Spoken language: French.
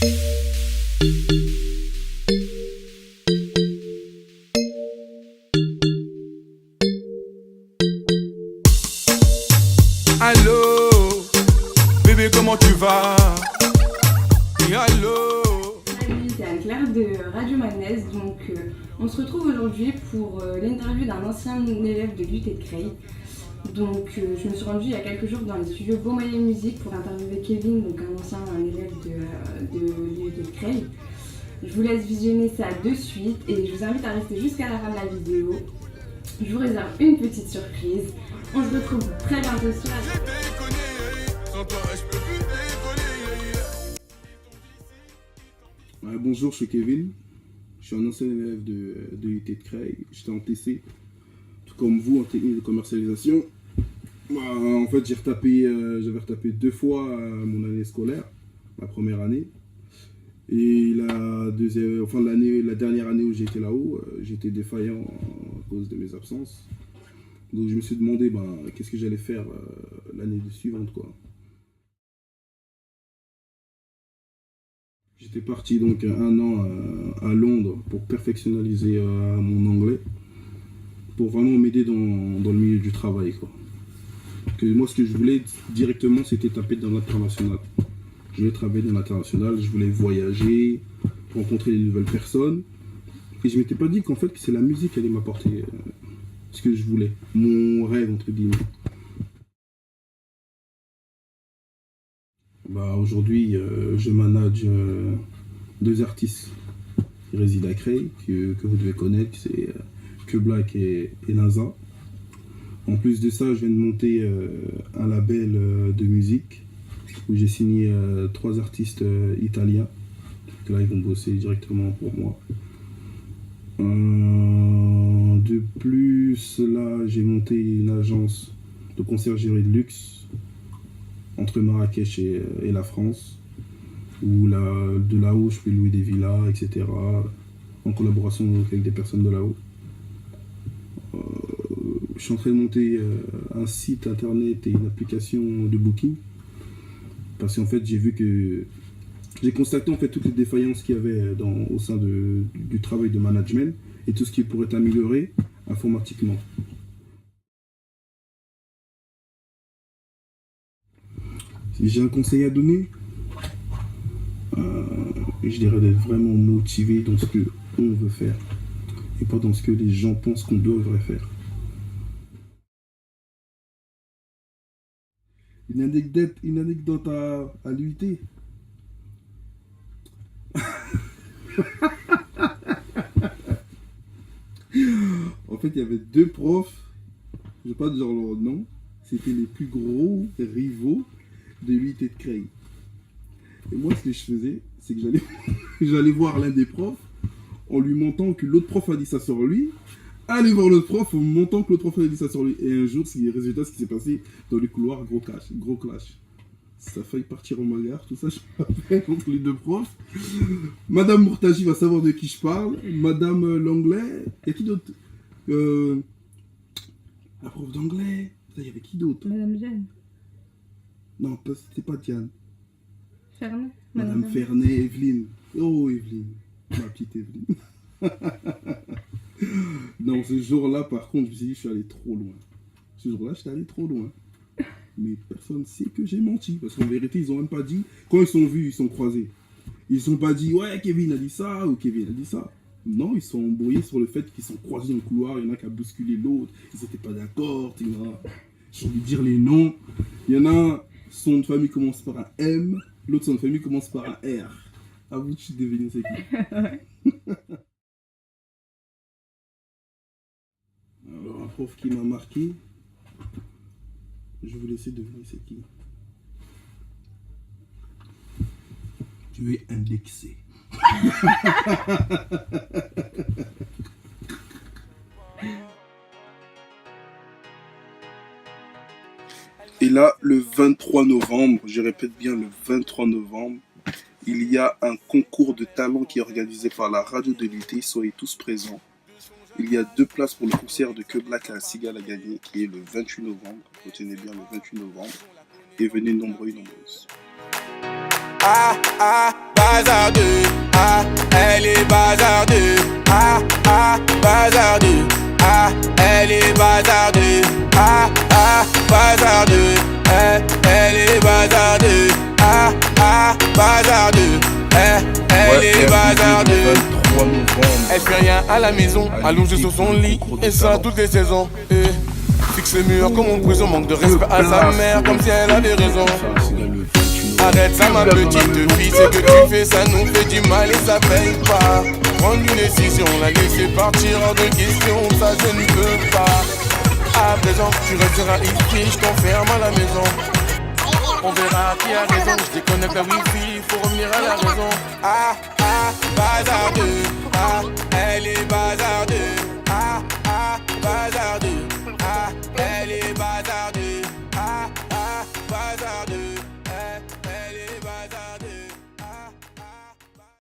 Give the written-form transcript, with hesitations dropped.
Allô, bébé, comment tu vas? Et allô. Salut, c'est Anne-Claire de Radio Madness. Donc, on se retrouve aujourd'hui pour l'interview d'un ancien élève de l'UT de Creil. Donc, je me suis rendue il y a quelques jours dans les studios Beaumoyen Musique pour interviewer Kevin, donc un ancien élève de l'UT de Creil. Je vous laisse visionner ça de suite et je vous invite à rester jusqu'à la fin de la vidéo. Je vous réserve une petite surprise. On se retrouve très bientôt sur la chaîne. Bonjour, je suis Kevin. Je suis un ancien élève de l'UT de Creil. J'étais en TC, tout comme vous, en technique de commercialisation. En fait, j'avais retapé 2 fois mon année scolaire, ma première année. Et la dernière année où j'étais là-haut, j'étais défaillant à cause de mes absences. Donc je me suis demandé qu'est-ce que j'allais faire l'année suivante, quoi. J'étais parti donc 1 an à Londres pour perfectionnaliser mon anglais, pour vraiment m'aider dans le milieu du travail, quoi. Parce que moi, ce que je voulais directement, c'était taper dans l'international. Je voulais travailler dans l'international, je voulais voyager, rencontrer de nouvelles personnes. Et je m'étais pas dit qu'en fait, que c'est la musique qui allait m'apporter ce que je voulais, mon rêve, entre guillemets. Aujourd'hui, je manage 2 artistes qui résident à Creil, que vous devez connaître, c'est Que Black et NASA. En plus de ça, je viens de monter un label de musique où j'ai signé 3 artistes italiens. Là, ils vont bosser directement pour moi. De plus, là, j'ai monté une agence de conciergerie de luxe entre Marrakech et la France, où de là-haut, je peux louer des villas, etc., en collaboration avec des personnes de là-haut. Je suis en train de monter un site internet et une application de booking, parce qu'en fait, j'ai constaté en fait toutes les défaillances qu'il y avait au sein du travail de management et tout ce qui pourrait être amélioré informatiquement. Si j'ai un conseil à donner, je dirais d'être vraiment motivé dans ce qu'on veut faire et pas dans ce que les gens pensent qu'on devrait faire. Une anecdote à l'UT. En fait, il y avait 2 profs, je ne vais pas dire leur nom, c'était les plus gros rivaux de l'UT de Creil. Et moi, ce que je faisais, c'est que j'allais voir l'un des profs en lui montrant que l'autre prof a dit ça sur lui, aller voir l'autre prof en me montrant que l'autre prof a dit ça sur lui. Et un jour, ce qui s'est passé dans les couloirs, gros clash. Ça a failli partir en bagarre, tout ça, je me rappelle, entre les 2 profs. Madame Mourtaji va savoir de qui je parle. Madame l'anglais. Il y a qui d'autre? La prof d'anglais. Il y avait qui d'autre? Madame Jeanne. Non, c'était pas Diane. Fernet. Madame Fernet, Evelyne. Oh, Evelyne. Ma petite Evelyne. Non, ce jour-là, par contre, je me suis dit, je suis allé trop loin. Ce jour-là, j'étais allé trop loin. Mais personne ne sait que j'ai menti. Parce qu'en vérité, ils n'ont même pas dit, quand ils sont vus, ils sont croisés. Ils ne sont pas dit, ouais, Kevin a dit ça, ou Kevin a dit ça. Non, ils sont embrouillés sur le fait qu'ils sont croisés dans le couloir. Il y en a qui a bousculé l'autre. Ils n'étaient pas d'accord. J'ai envie de dire les noms. Il y en a, son nom de famille commence par un M. L'autre, son nom de famille commence par un R. À vous de deviner c'est qui. Alors, un prof qui m'a marqué, je vais vous laisser deviner c'est qui. Tu es indexé. Et là, le 23 novembre, je répète bien le 23 novembre, il y a un concours de talent qui est organisé par la radio de l'UT. Soyez tous présents. Il y a 2 places pour le concert de Que Black à la Cigale à gagner, qui est le 28 novembre. Retenez bien le 28 novembre. Et venez nombreux et nombreuses. bazardeuse. Ah, elle est bazardeuse. Ah, ah, bazardeuse. Ah, elle est bazardeuse. Ah, ah, bazardeuse. Elle est bazardeuse. Ah, ah, bazardeuse. Elle est bazardeuse. Elle fait rien à la maison, allongée sur son lit, et ça toutes les saisons. Fixe les murs comme en prison, manque de respect à sa mère, comme si elle avait raison. Arrête ça ma petite fille, ce que tu fais ça nous fait du mal et ça paye pas. Prendre une décision, la laisser partir hors de question, ça je ne peux pas. À présent, tu resteras ici, je t'enferme à la maison. On verra qui a raison, je déconnecte la wifi, faut revenir à la raison. Ah, ah, bazardeuse, ah, elle est bazardeuse.